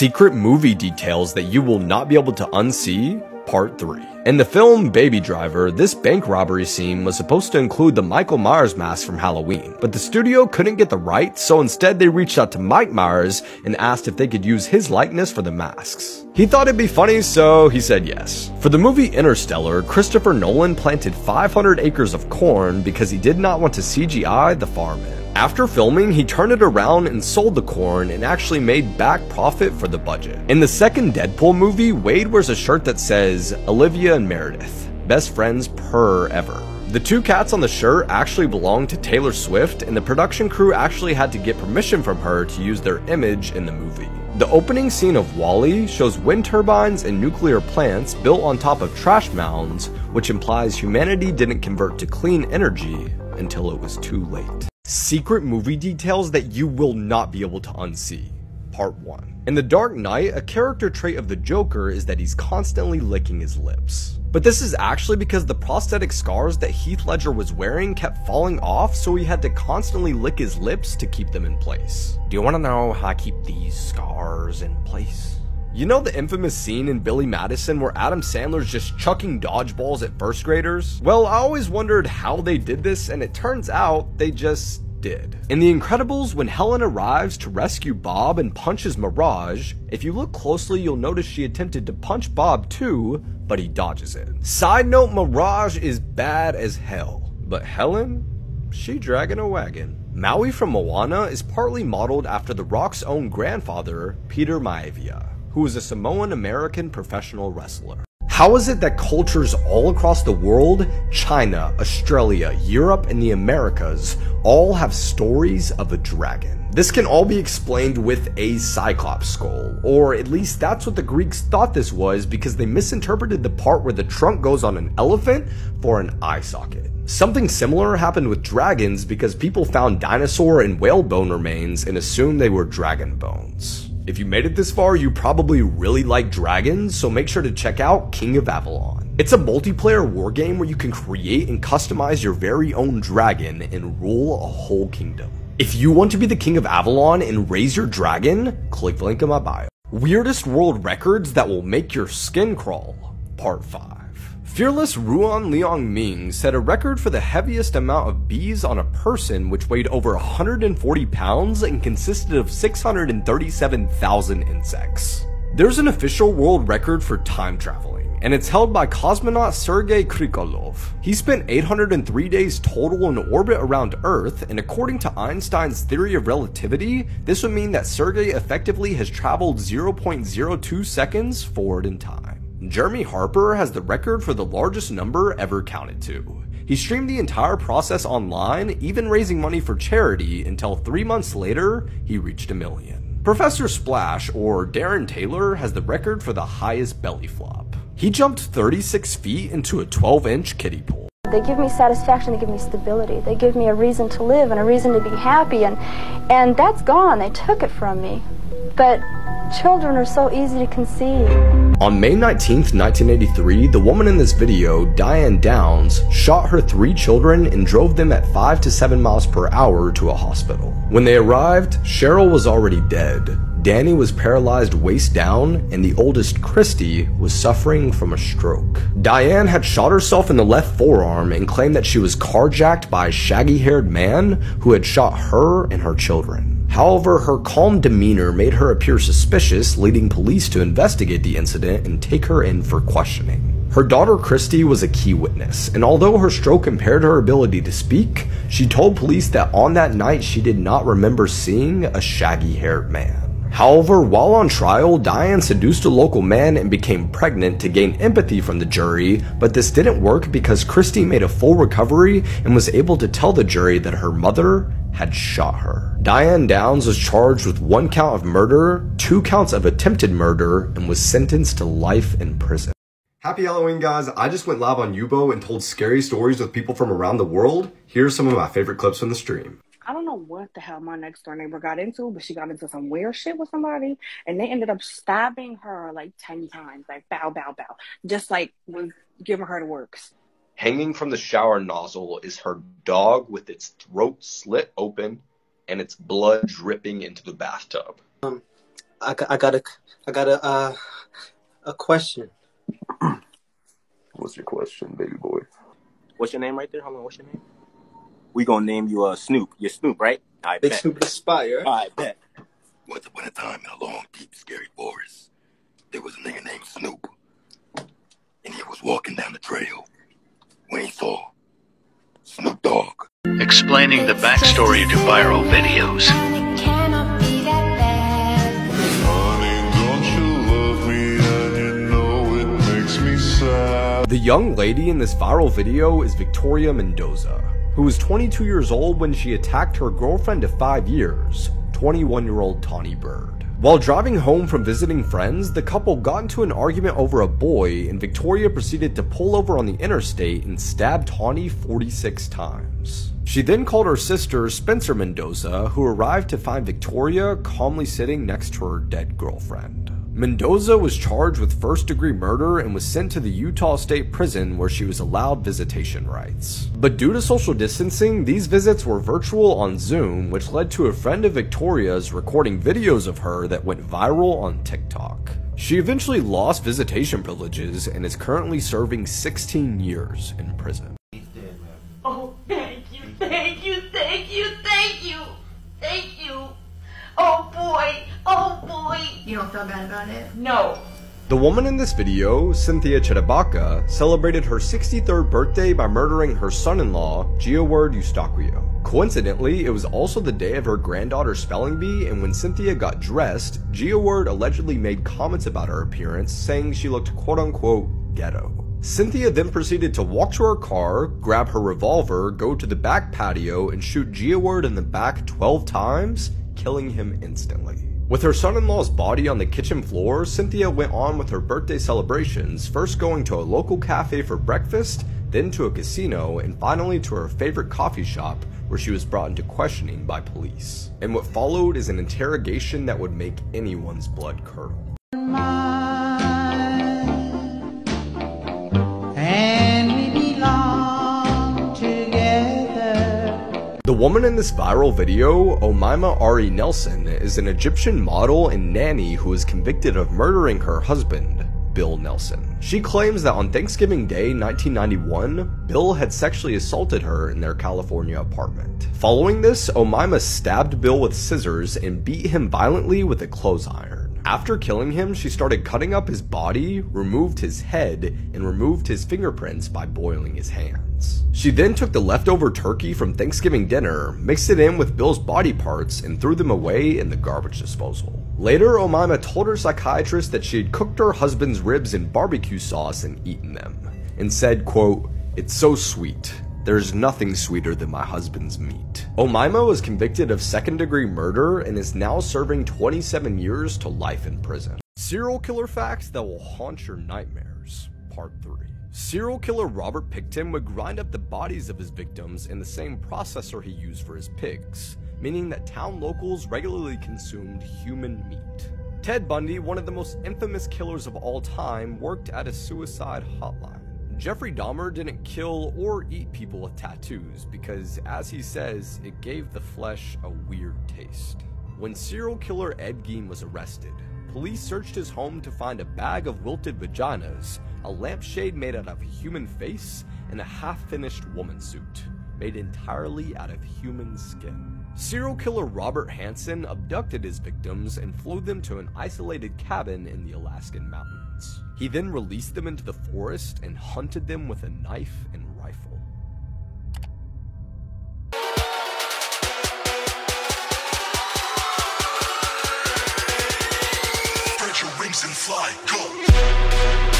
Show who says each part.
Speaker 1: Secret movie details that you will not be able to unsee, Part 3. In the film Baby Driver, this bank robbery scene was supposed to include the Michael Myers mask from Halloween, but the studio couldn't get the rights, so instead they reached out to Mike Myers and asked if they could use his likeness for the masks. He thought it'd be funny, so he said yes. For the movie Interstellar, Christopher Nolan planted 500 acres of corn because he did not want to CGI the farming. After filming, he turned it around and sold the corn and actually made back profit for the budget. In the second Deadpool movie, Wade wears a shirt that says, Olivia and Meredith, best friends per ever. The two cats on the shirt actually belong to Taylor Swift, and the production crew actually had to get permission from her to use their image in the movie. The opening scene of WALL-E shows wind turbines and nuclear plants built on top of trash mounds, which implies humanity didn't convert to clean energy until it was too late. Secret movie details that you will not be able to unsee. Part 1. In The Dark Knight, a character trait of the Joker is that he's constantly licking his lips. But this is actually because the prosthetic scars that Heath Ledger was wearing kept falling off, so he had to constantly lick his lips to keep them in place. Do you want to know how I keep these scars in place? You know the infamous scene in Billy Madison where Adam Sandler's just chucking dodgeballs at first graders? Well, I always wondered how they did this, and it turns out they just did. In The Incredibles, when Helen arrives to rescue Bob and punches Mirage, if you look closely you'll notice she attempted to punch Bob too, but he dodges it. Side note, Mirage is bad as hell, but Helen? She dragging a wagon. Maui from Moana is partly modeled after The Rock's own grandfather, Peter Maivia, who is a Samoan-American professional wrestler. How is it that cultures all across the world, China, Australia, Europe, and the Americas, all have stories of a dragon? This can all be explained with a cyclops skull, or at least that's what the Greeks thought this was because they misinterpreted the part where the trunk goes on an elephant for an eye socket. Something similar happened with dragons because people found dinosaur and whale bone remains and assumed they were dragon bones. If you made it this far, you probably really like dragons, so make sure to check out King of Avalon. It's a multiplayer war game where you can create and customize your very own dragon and rule a whole kingdom. If you want to be the King of Avalon and raise your dragon, click the link in my bio. Weirdest world records that will make your skin crawl, Part 5. Fearless Ruan Liang Ming set a record for the heaviest amount of bees on a person, which weighed over 140 pounds and consisted of 637,000 insects. There's an official world record for time traveling, and it's held by cosmonaut Sergei Krikalev. He spent 803 days total in orbit around Earth, and according to Einstein's theory of relativity, this would mean that Sergei effectively has traveled 0.02 seconds forward in time. Jeremy Harper has the record for the largest number ever counted to. He streamed the entire process online, even raising money for charity, until 3 months later, he reached 1 million. Professor Splash, or Darren Taylor, has the record for the highest belly flop. He jumped 36 feet into a 12-inch kiddie pool.
Speaker 2: They give me satisfaction, they give me stability, they give me a reason to live and a reason to be happy, and that's gone. They took it from me. But children are so easy to conceive.
Speaker 1: On May 19th, 1983, the woman in this video, Diane Downs, shot her 3 children and drove them at 5 to 7 miles per hour to a hospital. When they arrived, Cheryl was already dead, Danny was paralyzed waist down, and the oldest, Christy, was suffering from a stroke. Diane had shot herself in the left forearm and claimed that she was carjacked by a shaggy-haired man who had shot her and her children. However, her calm demeanor made her appear suspicious, leading police to investigate the incident and take her in for questioning. Her daughter Christy was a key witness, and although her stroke impaired her ability to speak, she told police that on that night she did not remember seeing a shaggy-haired man. However, while on trial, Diane seduced a local man and became pregnant to gain empathy from the jury, but this didn't work because Christy made a full recovery and was able to tell the jury that her mother had shot her. Diane Downs was charged with 1 count of murder, 2 counts of attempted murder, and was sentenced to life in prison. Happy Halloween, guys. I just went live on Yubo and told scary stories with people from around the world. Here's some of my favorite clips from the stream.
Speaker 3: I don't know what the hell my next door neighbor got into, but she got into some weird shit with somebody, and they ended up stabbing her like 10 times, like bow, bow, bow, just like was giving her the works.
Speaker 1: Hanging from the shower nozzle is her dog with its throat slit open and its blood dripping into the bathtub.
Speaker 4: I got a I got a question.
Speaker 5: What's your question, baby boy?
Speaker 6: What's your name right there? Hold on, what's your name? We gonna name you Snoop. You're Snoop, right? I
Speaker 4: Big
Speaker 6: bet.
Speaker 4: Snoop the Spy, right?
Speaker 6: I bet.
Speaker 5: Once upon a time in a long, deep, scary forest, there was a nigga named Snoop. And he was walking down the trail when he saw Snoop Dogg.
Speaker 7: Explaining the backstory to viral videos.
Speaker 1: The young lady in this viral video is Victoria Mendoza, who was 22 years old when she attacked her girlfriend of 5 years, 21-year-old Tawny Bird. While driving home from visiting friends, the couple got into an argument over a boy, and Victoria proceeded to pull over on the interstate and stab Tawny 46 times. She then called her sister, Spencer Mendoza, who arrived to find Victoria calmly sitting next to her dead girlfriend. Mendoza was charged with first-degree murder and was sent to the Utah State Prison, where she was allowed visitation rights. But due to social distancing, these visits were virtual on Zoom, which led to a friend of Victoria's recording videos of her that went viral on TikTok. She eventually lost visitation privileges and is currently serving 16 years in prison.
Speaker 8: Oh, thank you, thank you, thank you, thank you, thank you. Oh boy, oh boy. You don't feel bad about it? No.
Speaker 1: The woman in this video, Cynthia Chedabaka, celebrated her 63rd birthday by murdering her son-in-law, Gioward Eustaquio. Coincidentally, it was also the day of her granddaughter's spelling bee, and when Cynthia got dressed, Gioward allegedly made comments about her appearance, saying she looked quote-unquote ghetto. Cynthia then proceeded to walk to her car, grab her revolver, go to the back patio, and shoot Gioward in the back 12 times, killing him instantly. With her son-in-law's body on the kitchen floor, Cynthia went on with her birthday celebrations, first going to a local cafe for breakfast, then to a casino, and finally to her favorite coffee shop, where she was brought into questioning by police. And what followed is an interrogation that would make anyone's blood curdle. The woman in this viral video, Omaima Ari Nelson, is an Egyptian model and nanny who was convicted of murdering her husband, Bill Nelson. She claims that on Thanksgiving Day 1991, Bill had sexually assaulted her in their California apartment. Following this, Omaima stabbed Bill with scissors and beat him violently with a clothes iron. After killing him, she started cutting up his body, removed his head, and removed his fingerprints by boiling his hands. She then took the leftover turkey from Thanksgiving dinner, mixed it in with Bill's body parts, and threw them away in the garbage disposal. Later, Omaima told her psychiatrist that she had cooked her husband's ribs in barbecue sauce and eaten them, and said, quote, "It's so sweet. There's nothing sweeter than my husband's meat." Omaima was convicted of second-degree murder and is now serving 27 years to life in prison. Serial killer facts that will haunt your nightmares, Part 3. Serial killer Robert Pickton would grind up the bodies of his victims in the same processor he used for his pigs, meaning that town locals regularly consumed human meat. Ted Bundy, one of the most infamous killers of all time, worked at a suicide hotline. Jeffrey Dahmer didn't kill or eat people with tattoos because, as he says, it gave the flesh a weird taste. When serial killer Ed Gein was arrested, police searched his home to find a bag of wilted vaginas, a lampshade made out of a human face, and a half-finished woman suit, made entirely out of human skin. Serial killer Robert Hansen abducted his victims and flew them to an isolated cabin in the Alaskan mountains. He then released them into the forest and hunted them with a knife and rifle.
Speaker 5: Spread your wings and fly, go!